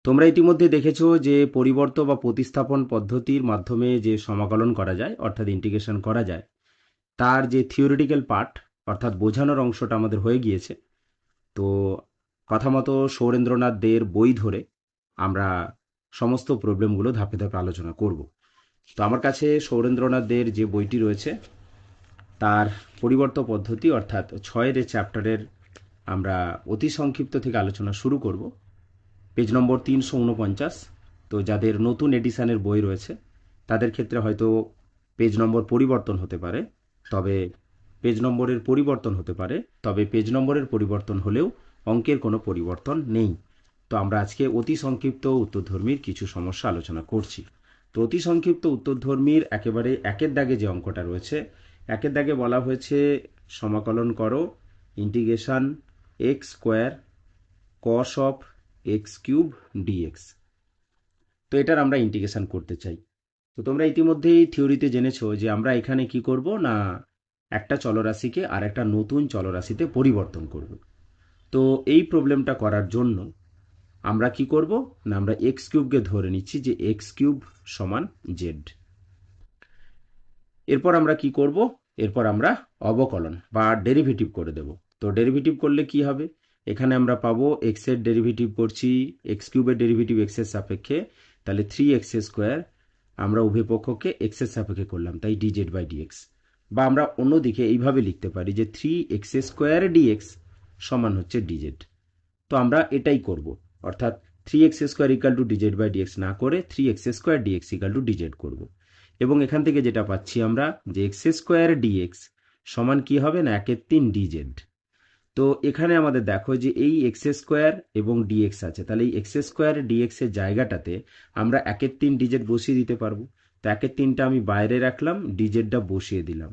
তোমরা ইতিমধ্যে দেখেছো যে পরিবর্ত বা প্রতিস্থাপন পদ্ধতির মাধ্যমে যে সমাকলন করা যায় অর্থাৎ ইন্টিগ্রেশন করা যায় তার যে থিওরিটিক্যাল পার্ট অর্থাৎ বোঝানোর অংশটা আমাদের হয়ে গিয়েছে। তো কথা মতো সৌরেন্দ্রনাথ দের বই ধরে আমরা সমস্ত প্রবলেমগুলো ধাপে ধাপে আলোচনা করব। তো আমার কাছে সৌরেন্দ্রনাথ দের যে বইটি রয়েছে তার পরিবর্ত পদ্ধতি অর্থাৎ 6 চ্যাপ্টারের আমরা অতি সংক্ষিপ্ত থেকে আলোচনা শুরু করব। পেজ নম্বর 349। তো যাদের নতুন এডিশনের বই রয়েছে তাদের ক্ষেত্রে হয়তো পেজ নম্বর পরিবর্তন হতে পারে, তবে পেজ নম্বরের পরিবর্তন হলেও অঙ্কের কোনো পরিবর্তন নেই। তো আমরা আজকে অতি সংক্ষিপ্ত উত্তরধর্মীর কিছু সমস্যা আলোচনা করছি। তো অতি সংক্ষিপ্ত উত্তরধর্মীর একেবারে একের দাগে যে অঙ্কটা রয়েছে, একের দাগে বলা হয়েছে সমাকলন করো integration x square cos of x cube dx. তো এটার আমরা ইন্টিগ্রেশন করতে চাই। তো তোমরা ইতিমধ্যেই থিওরিতে জেনেছো যে আমরা এখানে কি করব না, একটা চলরাশিকে আর একটা নতুন চলরাশিতে পরিবর্তন করব। তো এই প্রবলেমটা করার জন্য আমরা কি করব না, আমরা এক্স কিউবকে ধরে নিচ্ছি যে এক্স কিউব সমান জেড। এরপর আমরা কি করব, এরপর আমরা অবকলন বা ডেরিভেটিভ করে দেব। তো ডেরিভেটিভ করলে কি হবে, এখানে আমরা পাবো এক্স এর ডেরিভেটিভ করছি এক্স কিউবের ডেরিভেটিভ এক্স এর সাপেক্ষে, তাহলে 3x² আমরা উভয় পক্ষকে এক্স এর সাপেক্ষে করলাম, তাই ডিজেড বাই ডিএক্স। বা আমরা অন্যদিকে এইভাবে লিখতে পারি যে 3x² ডিএক্স সমান হচ্ছে ডিজেড। তো আমরা এটাই করব, অর্থাৎ 3x² equal to dz by dx না করে 3x² dx equal to DZ করব। এবং এখান থেকে যেটা পাচ্ছি আমরা যে x² ডিএক্স সমান কি হবে না 1/3 ডিজেড। তো এখানে আমাদের দেখো যে এই x² এবং ডিএক্স আছে, তাহলে এই x² ডিএক্স এর জায়গাটাতে আমরা 1/3 ডিজেড বসিয়ে দিতে পারবো। তো 1/3টা আমি বাইরে রাখলাম, ডিজেডটা বসিয়ে দিলাম।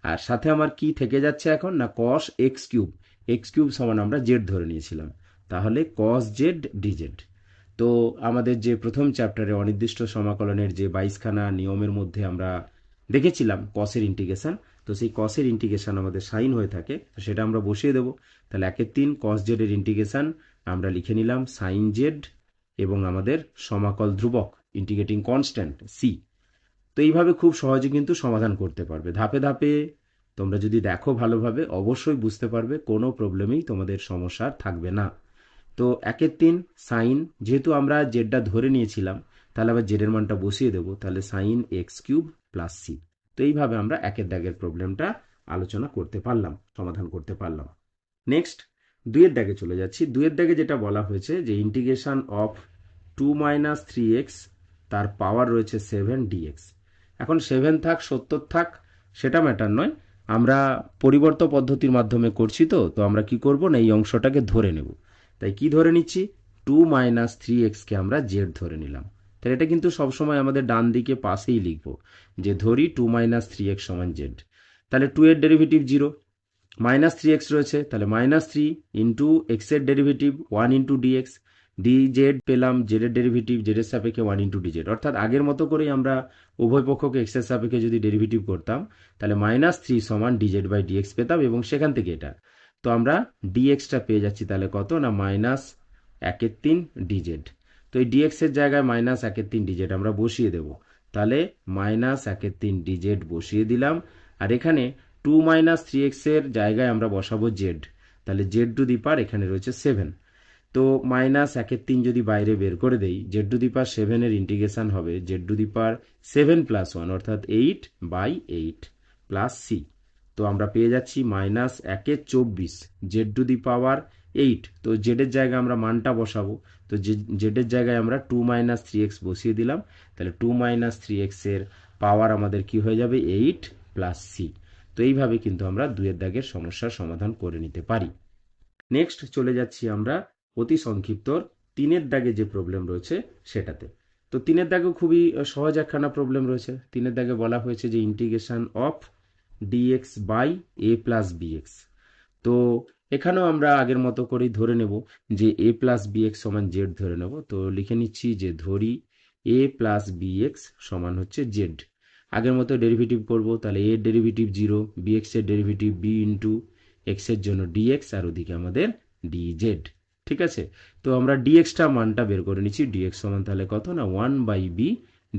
আর সাথে আমার কি থেকে যাচ্ছে এখন না cos এক্স কিউব সমান আমরা জেড ধরে নিয়েছিলাম, তাহলে cos জেড ডিজেড। তো আমাদের যে প্রথম চ্যাপ্টারে অনির্দিষ্ট সমাকলনের যে 22খানা নিয়মের মধ্যে আমরা দেখেছিলাম কসের ইন্টিগ্রেশন, তো সেই কসের ইন্টিগ্রেশন আমাদের সাইন হয়ে থাকে, তো সেটা আমরা বসিয়ে দেবো। তাহলে 1/3 cos জেডের ইন্টিগ্রেশন আমরা লিখে নিলাম সাইন জেড এবং আমাদের সমাকল ধ্রুবক ইন্টিগ্রেটিং কনস্ট্যান্ট সি। তো এইভাবে খুব সহজে কিন্তু সমাধান করতে পারবে ধাপে ধাপে। তোমরা যদি দেখো ভালোভাবে অবশ্যই বুঝতে পারবে, কোনো প্রবলেমেই তোমাদের সমস্যা থাকবে না। তো 1/3 সাইন, যেহেতু আমরা জেডটা ধরে নিয়েছিলাম তাহলে আবার জেডের মানটা বসিয়ে দেবো, তাহলে sine x cube plus c. তো এইভাবে আমরা একের দাগের প্রবলেমটা আলোচনা করতে পারলাম, সমাধান করতে পারলাম। নেক্সট দুইয়ের দাগে চলে যাচ্ছি। দুইয়ের দাগে যেটা বলা হয়েছে যে ইন্টিগ্রেশন অফ 2 - 3x তার পাওয়ার রয়েছে 7 ডিএক্স। এখন 7 থাক 70 থাক সেটা ম্যাটার নয়, আমরা পরিবর্ত পদ্ধতির মাধ্যমে করছি। তো তো আমরা কি করব না এই অংশটাকে ধরে নেব। তাই কি ধরে নিচ্ছি, 2 - 3x কে আমরা জেড ধরে নিলাম। তাহলে এটা কিন্তু সবসময় আমাদের ডান দিকে পাশেই লিখবো যে ধরি 2 - 3x সমান জেড। তাহলে 2 এর ডেরিভেটিভ 0, -3x রয়েছে, তাহলে -3 ইন্টু এক্স এর ডেরিভেটিভ 1 ইন্টু ডিএক্স, ডিজেড পেলাম জেড এর ডেরিভেটিভ জেড এর সাপেক্ষে 1 ইন্টু ডিজেড। অর্থাৎ আগের মতো করেই আমরা উভয় পক্ষকে এক্স এর সাপেক্ষে যদি ডেরিভেটিভ করতাম তাহলে -3 সমান ডিজেড বাই ডিএক্স পেতাম এবং সেখান থেকে এটা। তো আমরা ডিএক্সটা পেয়ে যাচ্ছি তাহলে কত না -1/3 ডিজেড। তো এই ডিএক্স এর জায়গায় -1/3 ডিজেড আমরা বসিয়ে দেব, তাহলে -1/3 ডিজেড বসিয়ে দিলাম। আর এখানে 2 - 3x এর জায়গায় আমরা বসাবো জেড, তাহলে জেড টু দি পাওয়ার এখানে রয়েছে 7। তো -1/3 যদি বাইরে বের করে দেই, জেড টু দি পাওয়ার 7 এর ইন্টিগ্রেশন হবে জেড টু দি পাওয়ার 7 + 1 অর্থাৎ 8/8 প্লাস সি। তো আমরা পেয়ে যাচ্ছি -1/24 জেড টু দি পাওয়ার 8। তো জেড এর জায়গায় আমরা মানটা বসাবো, তো জেড এর জায়গায় আমরা 2 - 3x বসিয়ে দিলাম, তাহলে 2 - 3x এর পাওয়ার আমাদের কি হয়ে যাবে 8 প্লাস সি। তো এইভাবে কিন্তু আমরা দুইয়ের দাগের সমস্যার সমাধান করে নিতে পারি। নেক্সট চলে যাচ্ছি আমরা অতি সংক্ষিপ্ত তিনের দাগে যে প্রবলেম রয়েছে সেটাতে। তো তিনের দাগেও খুবই সহজ একখানা প্রবলেম রয়েছে। তিনের দাগে বলা হয়েছে যে integration of dx by a plus bx. তো এখানেও আমরা আগের মতো করেই ধরে নেব যে এ প্লাস বিএক্স সমান জেড ধরে নেব। তো লিখে নিচ্ছি যে ধরি এ প্লাস বিএক্স সমান হচ্ছে জেড। আগের মতো ডেরিভেটিভ করব, তাহলে এর ডেরিভেটিভ 0, বিএক্স এর ডেরিভেটিভ বি ইন্টু এক্স এর জন্য ডিএক্স আর ওদিকে আমাদের ডিজেড। ঠিক আছে। তো আমরা ডিএক্সটা মানটা বের করে নিচ্ছি, ডিএক্স সমান তাহলে কত না 1/b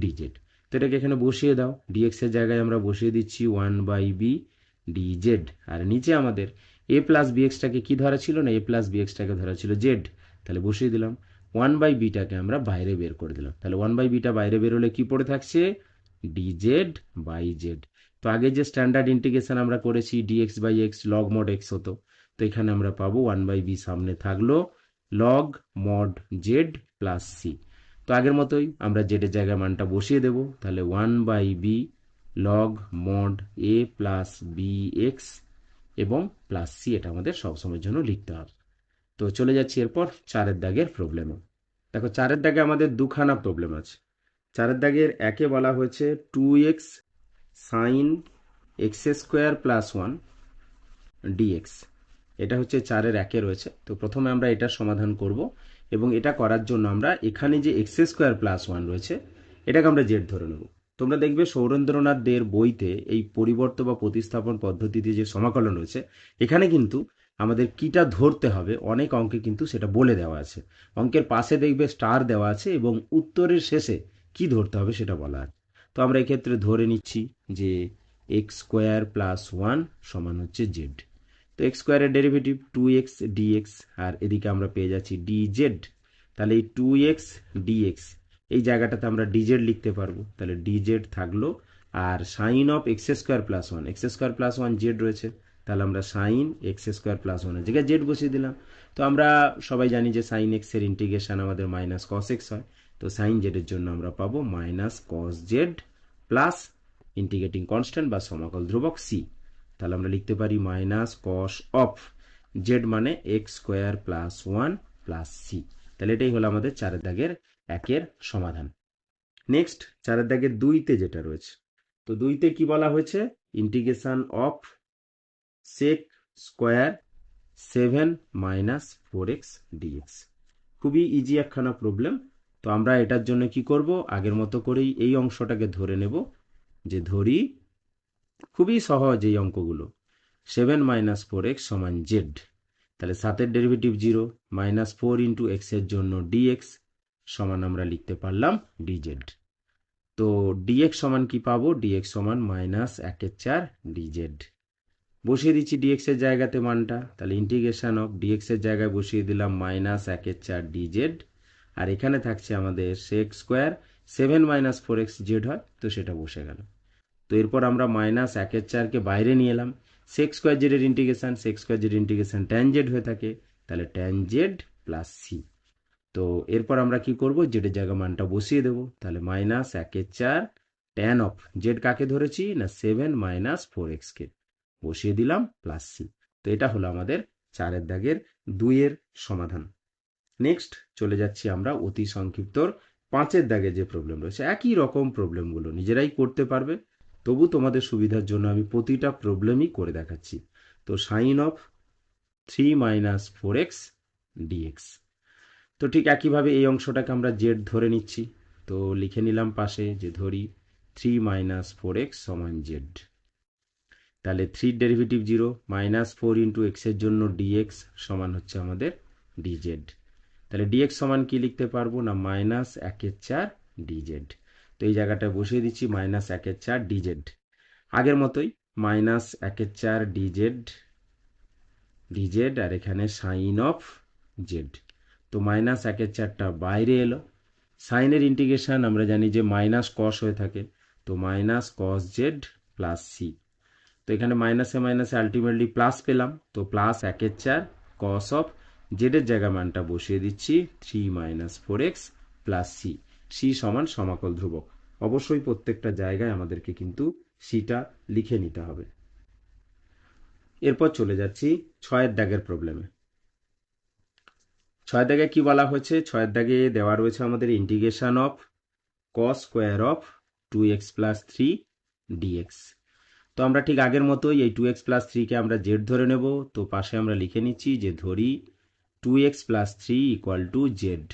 ডিজেড। তো এটাকে এখানে বসিয়ে দাও, ডিএক্স এর জায়গায় আমরা বসিয়ে দিচ্ছি 1/b ডিজেড। আর নিচে আমাদের এ প্লাস বিএক্সটাকে কি ধরা ছিল না, এ প্লাস বিএক্সটাকে ধরা ছিল জেড, তাহলে বসিয়ে দিলাম। 1/bটাকে আমরা বাইরে বের করে দিলাম, তাহলে 1/bটা বাইরে বের হলে কি পড়ে থাকছে, ডিজেড বাই জেড। তো আগে যে স্ট্যান্ডার্ড ইন্টিগ্রেশন আমরা করেছি dx by x log mod x হতো, তো এখানে আমরা পাবো 1/b সামনে থাকলো log mod z plus c. তো আগের মতোই আমরা জেডের জায়গায় মানটা বসিয়ে দেব, তাহলে 1/b log mod a plus b x এবং প্লাস সি, এটা আমাদের সবসময়ের জন্য লিখতে হবে। তো চলে যাচ্ছি এরপর 4 দাগের প্রবলেমে। দেখো 4 দাগে আমাদের দুখানা প্রবলেম আছে। 4 দাগের একে বলা হয়েছে 2x sine x square plus 1 dx, এটা হচ্ছে 4 একে রয়েছে। তো প্রথমে আমরা এটার সমাধান করব, এবং এটা করার জন্য আমরা এখানে যে এক্স স্কোয়ার প্লাস 1 রয়েছে এটাকে আমরা জেড ধরে নেব। তোমরা দেখবে সৌরেন্দ্রনাথ দের বইতে এই পরিবর্ত বা প্রতিস্থাপন পদ্ধতিতে যে সমাকলন রয়েছে, এখানে কিন্তু আমাদের কিটা ধরতে হবে অনেক অঙ্কে কিন্তু সেটা বলে দেওয়া আছে। অঙ্কের পাশে দেখবে স্টার দেওয়া আছে এবং উত্তরের শেষে কি ধরতে হবে সেটা বলা আছে। তো আমরা এক্ষেত্রে ধরে নিচ্ছি যে এক্স স্কোয়ার প্লাস 1 সমান হচ্ছে জেড। তো এক্স স্কোয়ারের ডেরিভেটিভ 2x dx, আর এদিকে আমরা পেয়ে যাচ্ছি dz। তাহলে এই 2x dx এই জায়গাটাতে আমরা dz লিখতে পারবো, তাহলে dz থাকলো। আর sine of x square plus 1, x square plus 1 z রয়েছে, তাহলে আমরা সাইন এক্স স্কোয়ার প্লাস 1 এর জায়গায় জেড বসিয়ে দিলাম। তো আমরা সবাই জানি যে সাইন এক্স এর ইন্টিগ্রেশন আমাদের মাইনাস কস এক্স হয়, তো সাইন জেডের জন্য আমরা পাবো minus cos z plus integrating constant বা সমাকল ধ্রুবক সি। তাহলে আমরা লিখতে পারি মাইনাস কস অফ জেড মানে x square plus 1 plus c. তাহলে এটাই হলো আমাদের 4 দাগের একের সমাধান। নেক্সট 4 দাগের 2তে যেটা রয়েছে, তো 2তে কি বলা হয়েছে, integration of sec square 7 minus 4x dx. খুবই ইজি একখানা প্রবলেম। তো আমরা এটার জন্য কি করব, আগের মতো করেই এই অংশটাকে ধরে নেব, যে ধরি খুবই সহজ এই অঙ্কগুলো, 7 মাইনাস 4x সমান জেড। তাহলে 7 ডেরিভেটিভ 0, মাইনাস 4 ইন্টু এক্স এর জন্য ডিএক্স সমান আমরা লিখতে পারলাম ডিজেড। তো ডিএক্স সমান কি পাবো, ডিএক্স সমান মাইনাস 1/4 ডিজেড। বসিয়ে দিচ্ছি ডিএক্স এর জায়গাতে মানটা, তাহলে ইন্টিগ্রেশন অফ ডিএক্স এর জায়গায় বসিয়ে দিলাম মাইনাস 1/4 ডিজেড। আর এখানে থাকছে আমাদের সেক স্কোয়ার 7 মাইনাস 4x জেড হয়, তো সেটা বসে গেল। তো এরপর আমরা মাইনাস 1/4কে বাইরে নিয়ে এলাম, সেক স্কোয়ার জেডের ইন্টিগ্রেশন, সেক স্কোয়ার জেডের ইন্টিগ্রেশন ট্যান জেড হয়ে থাকে, তাহলে ট্যান জেড প্লাস সি। তো এরপর আমরা কি করব, জেডের জায়গা মানটা বসিয়ে দেব, তাহলে মাইনাস 1/4 ট্যান অফ জেড কাকে ধরেছি না 7 মাইনাস 4x কে বসিয়ে দিলাম প্লাস সি। তো এটা হলো আমাদের 4 দাগের 2 সমাধান। নেক্সট চলে যাচ্ছি আমরা অতি সংক্ষিপ্তর 5 দাগে যে প্রবলেম রয়েছে, একই রকম প্রবলেমগুলো নিজেরাই করতে পারবে, তবু তোমাদের সুবিধার জন্য আমি প্রতিটা প্রবলেমই করে দেখাচ্ছি। তো sine of 3 minus 4x dx. তো ঠিক একইভাবে এই অংশটাকে আমরা জেড ধরে নিচ্ছি, তো লিখে নিলাম পাশে যে ধরি 3 মাইনাস 4x সমান জেড। তাহলে 3 ডেরিভেটিভ 0, মাইনাস 4 ইন্টু এক্স এর জন্য ডিএক্স সমান হচ্ছে আমাদের ডিজেড। তাহলে ডিএক্স সমান কি লিখতে পারবো না মাইনাস 1/4 ডিজেড। তো এই জায়গাটায় বসিয়ে দিচ্ছি মাইনাস 1/4 ডিজেড, আগের মতোই মাইনাস 1/4 ডিজেড ডিজেড, আর এখানে সাইন অফ জেড। তো মাইনাস 1/4টা বাইরে এলো, সাইনের ইন্টিগ্রেশন আমরা জানি যে মাইনাস কস হয়ে থাকে, তো minus cos z plus c. তো এখানে মাইনাসে মাইনাসে আলটিমেটলি প্লাস পেলাম, তো প্লাস 1/4 কস অফ জেডের জায়গায় মানটা বসিয়ে দিচ্ছি 3 minus 4x plus C. C সমান সমাকল ধ্রুবক, অবশ্যই প্রত্যেকটা জায়গায় আমাদেরকে কিন্তু সিটা লিখে নিতে হবে। এরপর চলে যাচ্ছি 6 দাগের প্রবলেমে। 6 দাগে কি বলা হয়েছে, 6 দাগে দেওয়া রয়েছে আমাদের integration of cos square of 2x plus 3 dx. তো আমরা ঠিক আগের মতোই এই 2x প্লাস 3কে আমরা জেড ধরে নেব, তো পাশে আমরা লিখে নিচ্ছি যে ধরি 2x plus 3 equal to Z.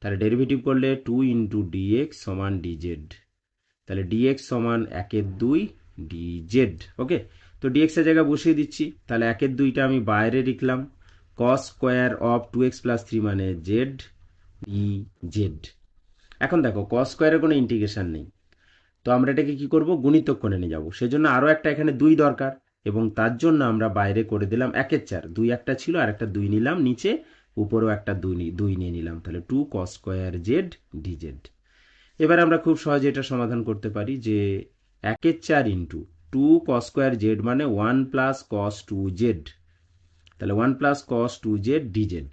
তাহলে ডেরিভেটিভ করলে 2 ইন্টু ডিএক্স সমান ডিজেড, তাহলে ডিএক্স সমান 1/2 ডিজেড। ওকে, তো ডিএক্স এর জায়গায় বসিয়ে দিচ্ছি, তাহলে 1/2টা আমি বাইরে লিখলাম, কস স্কোয়ার অফ 2x প্লাস 3 মানে জেড ডি জেড। এখন দেখো কস স্কোয়ারের কোনো ইন্টিগ্রেশন নেই, তো আমরা এটাকে কি করব, গুণিতক করে নিয়ে যাবো। সেজন্য আরও একটা এখানে 2 দরকার, এবং তার জন্য আমরা বাইরে করে দিলাম 1/4। 2 একটা ছিল আর একটা 2 নিলাম নিচে, উপরেও একটা 2 নিয়ে নিলাম, তাহলে 2 cos স্কোয়ার জেড ডিজেড। এবার আমরা খুব সহজে এটা সমাধান করতে পারি যে 1/4 ইন্টু 2 cos স্কোয়ার জেড মানে 1 প্লাস কস 2 জেড, তাহলে 1 প্লাস কস 2 জেড ডিজেড।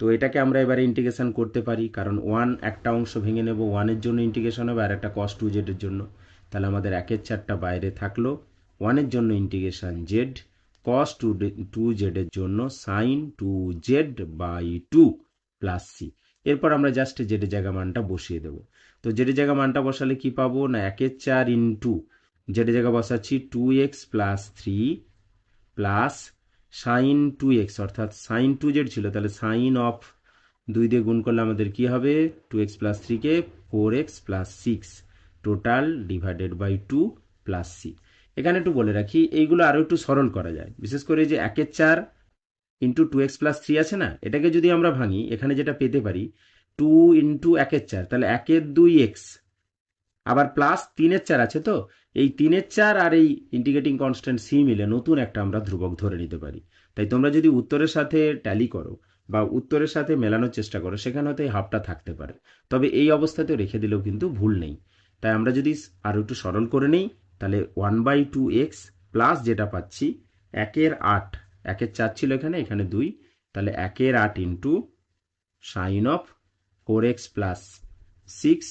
তো এটাকে আমরা এবারে ইন্টিগ্রেশন করতে পারি, কারণ 1 একটা অংশ ভেঙে নেব, 1 এর জন্য ইন্টিগ্রেশন হবে আর একটা কস 2 জেড এর জন্য। তাহলে আমাদের 1/4টা বাইরে থাকলো, 1 এর জন্য ইন্টিগ্রেশন জেড, কস 2 জেড এর জন্য sine 2 z by 2 plus c. এরপর আমরা জাস্ট জেড এর জায়গা মানটা বসিয়ে দেবো। তো জেড এর জায়গা মানটা বসালে কি পাবো না, 1/4 ইন্টু জেড এর জায়গা বসাচ্ছি 2x plus 3 plus sign 2x, অর্থাৎ সাইন 2z ছিল, তাহলে সাইন অফ 2 দিয়ে গুণ করলে আমাদের কি হবে, 2x প্লাস 3 কে 4x plus 6 total divided by 2 plus c. এখানে একটু বলে রাখি, এইগুলো আরও একটু সরল করা যায়, বিশেষ করে যে 1/4 ইন্টু 2x প্লাস 3 আছে না, এটাকে যদি আমরা ভাঙি এখানে যেটা পেতে পারি 2 ইন্টু 1/4, তাহলে 1/2x, আবার প্লাস 3/4 আছে, তো এই 3/4 আর এই ইন্টিগ্রেটিং কনস্ট্যান্ট সি মিলে নতুন একটা আমরা ধ্রুবক ধরে নিতে পারি। তাই তোমরা যদি উত্তরের সাথে ট্যালি করো বা উত্তরের সাথে মেলানোর চেষ্টা করো, সেখানে হয়তো এই হাফটা থাকতে পারে, তবে এই অবস্থাতেও রেখে দিলেও কিন্তু ভুল নেই। তাই আমরা যদি আরও একটু সরল করে নিই, তাহলে 1/2x প্লাস যেটা পাচ্ছি 1/8, 1/4 ছিল এখানে, এখানে 2, তাহলে 1/8 into sine of 4x plus 6।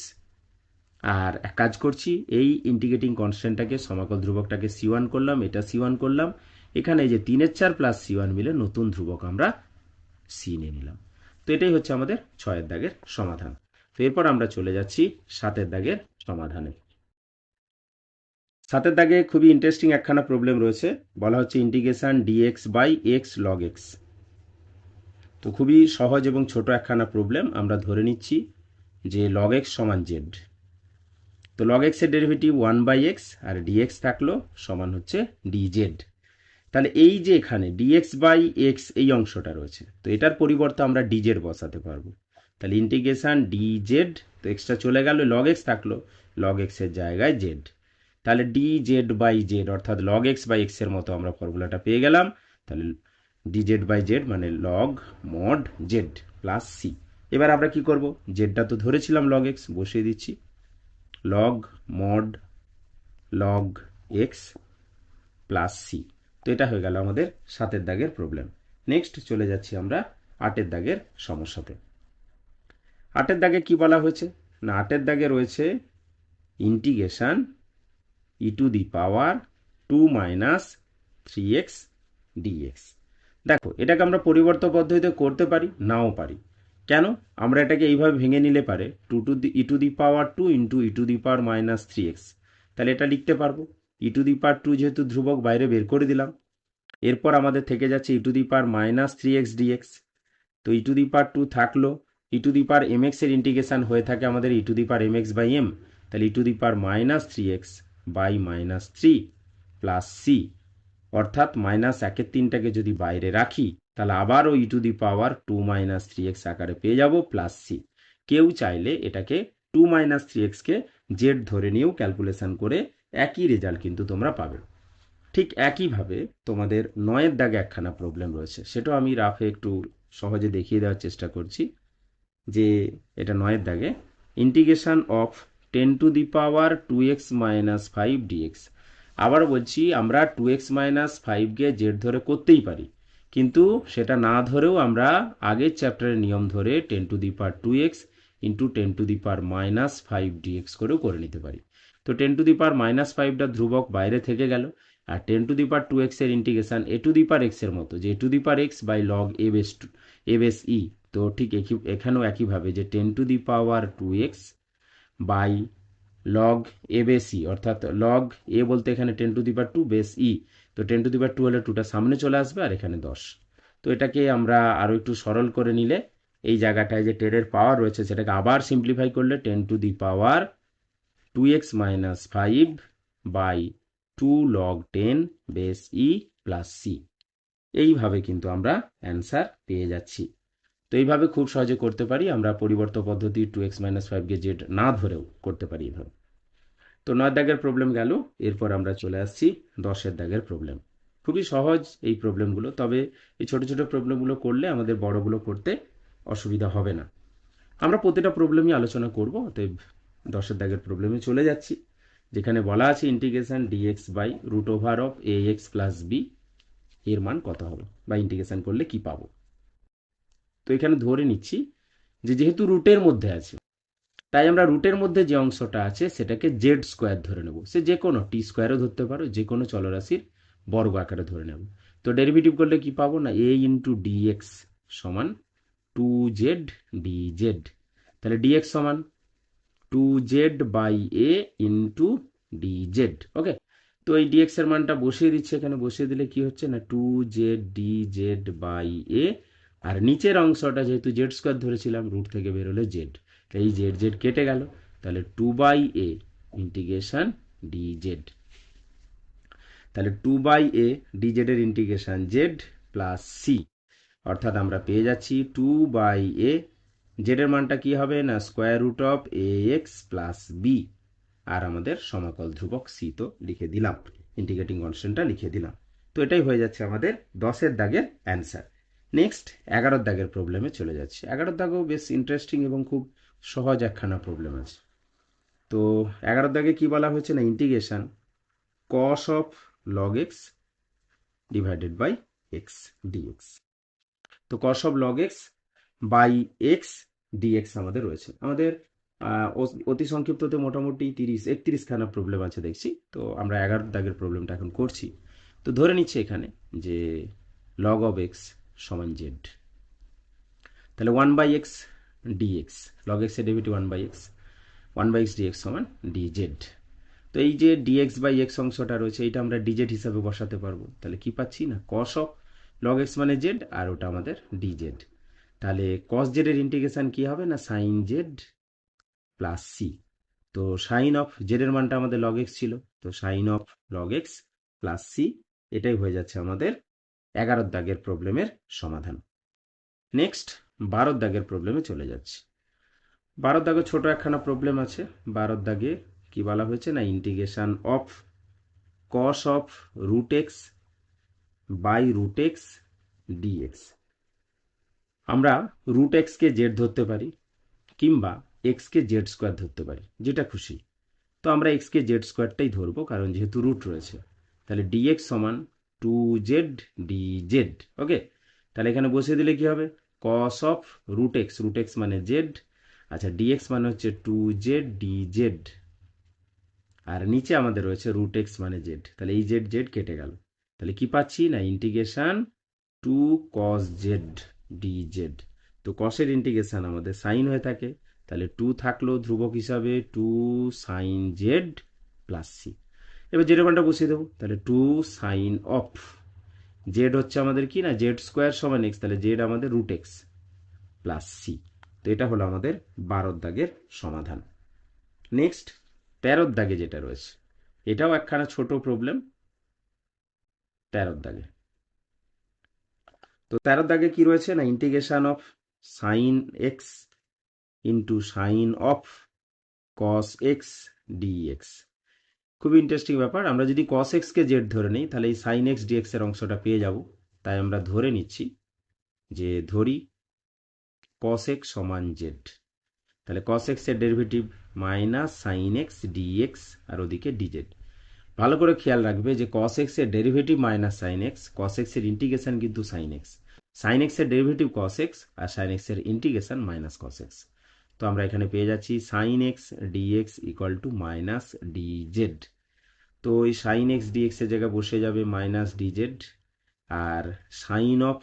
আর এক কাজ করছি, এই ইন্টিগ্রেটিং কনস্ট্যান্টটাকে সমাকল ধ্রুবকটাকে c1 করলাম, এটা c1 করলাম, এখানে এই যে 3/4 প্লাস c1 মিলে নতুন ধ্রুবক আমরা c নিয়ে নিলাম। তো এটাই হচ্ছে আমাদের 6 দাগের সমাধান। তো এরপর আমরা চলে যাচ্ছি 7 দাগের সমাধানে। 7 দাগে খুবই ইন্টারেস্টিং একখানা প্রবলেম রয়েছে, বলা হচ্ছে integration dx by x log x. তো খুবই সহজ এবং ছোট একখানা প্রবলেম। আমরা ধরে নিচ্ছি যে লগ এক্স সমান জেড। তো লগ এক্স এর ডেরিভেটিভ 1/x আর dx থাকলো সমান হচ্ছে dz। তাহলে এই যে এখানে dx বাই এক্স এই অংশটা রয়েছে, তো এটার পরিবর্তে আমরা dz বসাতে পারবো। তাহলে ইন্টিগ্রেশন dz, তো এক্সটা চলে গেল, লগ এক্স থাকলো, লগ এক্স এর জায়গায় z, তাহলে dz বাই জেড অর্থাৎ লগ এক্স বাই এক্স এর মতো আমরা ফর্মুলাটা পেয়ে গেলাম। তাহলে dz বাই জেড মানে log mod z plus c. এবার আমরা কি করব, জেডটা তো ধরেছিলাম লগ এক্স, বসিয়ে দিচ্ছি log mod log x plus c. তো এটা হয়ে গেল আমাদের 7 দাগের প্রবলেম। নেক্সট চলে যাচ্ছি আমরা 8 দাগের সমস্যাতে। 8 দাগে কি বলা হয়েছে না, 8 দাগে রয়েছে integration E to the power 2 minus 3x dx। দেখো এটাকে আমরা পরিবর্তন পদ্ধতিতে করতে পারি, নাও পারি। কেন, আমরা এটাকে এইভাবে ভেঙে নিলে পারে e to the power 2 into e to the power minus 3x, তাহলে এটা লিখতে পারবো। ই টু দি পাওয়ার 2 যেহেতু ধ্রুবক বাইরে বের করে দিলাম, এরপর আমাদের থেকে যাচ্ছে e to the power minus 3x dx। তো ই টু দি পাওয়ার 2 থাকলো, e to the power mx এর ইন্টিগ্রেশন হয়ে থাকে আমাদের e to the power mx by m, তাহলে e to the power minus 3x by minus 3 plus C, অর্থাৎ minus 1/3টাকে যদি বাইরে রাখি তাহলে আবারও ই to the power 2 minus 3x আকারে পেয়ে যাব প্লাস সি। কেউ চাইলে এটাকে 2 মাইনাস 3x কে জেড ধরে নিয়েও ক্যালকুলেশন করে একই রেজাল্ট কিন্তু তোমরা পাবে। ঠিক একইভাবে তোমাদের 9 দাগে একখানা প্রবলেম রয়েছে, সেটাও আমি রাফে একটু সহজে দেখিয়ে দেওয়ার চেষ্টা করছি। যে এটা 9 দাগে integration of 10 to the power 2x minus 5 dx। আবার বলছি, আমরা 2x মাইনাস 5কে জেড ধরে করতেই পারি, কিন্তু সেটা না ধরেও আমরা আগের চ্যাপ্টারের নিয়ম ধরে 10 to the power 2x into 10 to the power minus 5 dx করেও করে নিতে পারি। তো 10 টু দি পাওয়ার মাইনাস 5টা ধ্রুবক বাইরে থেকে গেল, আর 10 টু দি পাওয়ার 2x এর integration a to the power x এর মতো, যে a to the power x by log a base e. তো ঠিক এখানেও একইভাবে যে 10 to the power 2x by log a base e, অর্থাৎ লগ এ বলতে এখানে 10 to the power 2 base e, তো 10 টু দি পাওয়ার 2 হলে 2টা সামনে চলে আসবে আর এখানে 10। তো এটাকে আমরা আরও একটু সরল করে নিলে এই জায়গাটায় যে 10 এর পাওয়ার রয়েছে সেটাকে আবার সিম্পলিফাই করলে 10 to the power 2x minus 5 by 2 log 10 base e plus c. এইভাবে কিন্তু আমরা অ্যান্সার পেয়ে যাচ্ছি। তো এইভাবে খুব সহজে করতে পারি আমরা। পরিবর্তন পদ্ধতি 2x-5কে জেড না ধরেও করতে পারি এইভাবে। তো 9 দাগের প্রবলেম গেল। এরপর আমরা চলে আসছি 10 দাগের প্রবলেম। খুবই সহজ এই প্রবলেমগুলো, তবে এই ছোট ছোট প্রবলেমগুলো করলে আমাদের বড়গুলো করতে অসুবিধা হবে না। আমরা প্রতিটা প্রবলেমই আলোচনা করব, অতএব 10 দাগের প্রবলেমে চলে যাচ্ছি, যেখানে বলা আছে integration dx by root over of a x plus b এর মান কত হবে, বা ইন্টিগ্রেশন করলে কি পাবো। তো এখানে ধরে নিচ্ছি যে যেহেতু রুটের মধ্যে আছে, তাই আমরা রুটের মধ্যে যে অংশটা আছে সেটাকে জেড স্কোয়ার ধরে নেব। সে যে কোনো টি স্কোয়ারও ধরতে পারো, যে কোনো চলরাশির বর্গ আকারে ধরে নেব। তো ডেরিভেটিভ করলে কি পাবো না, এ ইন্টু ডিএক্স সমান 2z dz। তাহলে ডিএক্স সমান 2z by a into dz. Okay, তো এই ডিএক্স এর মানটা বসিয়ে দিচ্ছি এখানে। বসিয়ে দিলে কি হচ্ছে না 2z dz বাই এ, আর নিচের অংশটা যেহেতু জেড স্কোয়ার ধরেছিলাম, রুট থেকে বেরোলে জেড, এই জেড জেড কেটে গেল। তাহলে 2/a ইন্টিগ্রেশন ডিজেড। তাহলে 2/a ডিজেড এর ইন্টিগ্রেশন জেড প্লাস সি, অর্থাৎ আমরা পেয়ে যাচ্ছি 2/a, জেড এর মানটা কি হবে না square root of a x plus b, আর আমাদের সমাকল ধ্রুবক সি তো লিখে দিলাম, ইন্টিগ্রেটিং কনস্ট্যান্টটা লিখে দিলাম। তো এটাই হয়ে যাচ্ছে আমাদের 10 দাগের অ্যান্সার। নেক্সট 11 দাগের প্রবলেমে চলে যাচ্ছি। 11 দাগও বেশ ইন্টারেস্টিং এবং খুব সহজ একখানা প্রবলেম আছে। তো 11 দাগে কি বলা হয়েছে না integration cos of log x divided by x dx. তো cos of log x by x dx আমাদের রয়েছে। আমাদের অতি সংক্ষিপ্ততে মোটামুটি 31 খানা প্রবলেম আছে দেখছি। তো আমরা 11 দাগের প্রবলেমটা এখন করছি। তো ধরে নিচ্ছি এখানে যে লগ অফ এক্স সমান জেড। তাহলে 1/x ডিএক্স, লগ এক্স এর ডেরিভেটিভ 1/x, 1/x ডিএক্স সমান ডিজেড। তো এই যে ডিএক্স বাই এক্স অংশটা রয়েছে, এটা আমরা ডিজেড হিসাবে বসাতে পারবো। তাহলে কি পাচ্ছি না কস অফ লগ এক্স মানে জেড, আর ওটা আমাদের ডিজেড। তাহলে কস জেড এর ইন্টিগ্রেশন কি হবে না সাইন জেড প্লাস সি। তো সাইন অফ জেড এর মানটা আমাদের লগ এক্স ছিল, তো sine of log x plus c, এটাই হয়ে যাচ্ছে আমাদের 11 দাগের প্রবলেমের সমাধান। নেক্সট 12 দাগের প্রবলেমে চলে যাচ্ছি। 12 দাগে ছোট একখানা প্রবলেম আছে। 12 দাগে কি বলা হয়েছে না integration of cos of root x by root x dx. আমরা রুট এক্সকে জেড ধরতে পারি, কিংবা এক্সকে জেড স্কোয়ার ধরতে পারি, যেটা খুশি। তো আমরা এক্সকে জেড স্কোয়ারটাই ধরবো, কারণ যেহেতু রুট রয়েছে। তাহলে ডিএক্স সমান 2z dz। ওকে, তাহলে এখানে বসিয়ে দিলে কি হবে কস অফ রুট এক্স মানে জেড, আচ্ছা ডিএক্স মানে হচ্ছে 2z dz, আর নিচে আমাদের রয়েছে রুট এক্স মানে জেড। তাহলে এই জেড জেড কেটে গেল। তাহলে কি পাচ্ছি না ইন্টিগ্রেশন 2 cos z dz। তো কসের ইন্টিগ্রেশন আমাদের সাইন হয়ে থাকে, তাহলে 2 থাকলো ধ্রুবক হিসাবে 2 sin z প্লাস সি। এবার জেড মানটা বসিয়ে দেবো। তাহলে 2 sin অফ জেড হচ্ছে আমাদের কি না জেড স্কোয়ার সমান এক্স, তাহলে জেড আমাদের রুট এক্স প্লাস সি। তো এটা হলো আমাদের 12 দাগের সমাধান। নেক্সট 13 দাগে যেটা রয়েছে, এটাও একখানা ছোট প্রবলেম। 13 দাগে, তো 13 দাগে কি রয়েছে না integration of sine x into sine of cos x dx. খুবই ইন্টারেস্টিং ব্যাপার। আমরা যদি কস এক্সকে জেড ধরে নিই, তাহলে এই সাইন এক্স ডিএক্স এর অংশটা পেয়ে যাব। তাই আমরা ধরে নিচ্ছি যে ধরি কস এক্স সমান জেড। তাহলে কস এক্স এর derivative minus sine x dx, আর ওদিকে ডিজেড। ভালো করে খেয়াল রাখবে যে cos x এর derivative minus sine x, cos x এর ইন্টিগ্রেশন কিন্তু সাইন এক্স, সাইন এক্স এর ডেরিভেটিভ cos x, আর সাইন এক্স এর ইন্টিগ্রেশন মাইনাস cos x। তো আমরা এখানে পেয়ে যাচ্ছি sine x dx equal to minus dz. তো এই সাইন এক্স ডিএক্স এর জায়গায় বসে যাবে মাইনাস ডিজেড, আর সাইন অফ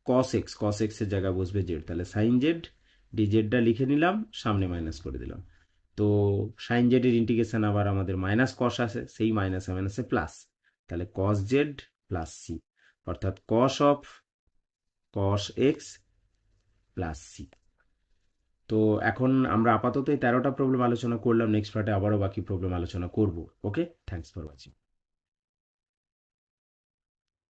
cos x এর জায়গায় বসবে জেড। তাহলে সাইন জেড, ডিজেডটা লিখে নিলাম, সামনে মাইনাস করে দিলাম। তো সাইন জেড এর ইন্টিগ্রেশন আবার আমাদের মাইনাস কস আছে, সেই মাইনাসে মাইনাসে প্লাস। তাহলে কস জেড প্লাস সি, অর্থাৎ cos of cos x plus c. তো এখন আমরা আপাতত এই 13টা প্রবলেম আলোচনা করলাম। নেক্সট পার্টে আবারও বাকি প্রবলেম আলোচনা করব। ওকে, থ্যাংকস ফর ওয়াচিং।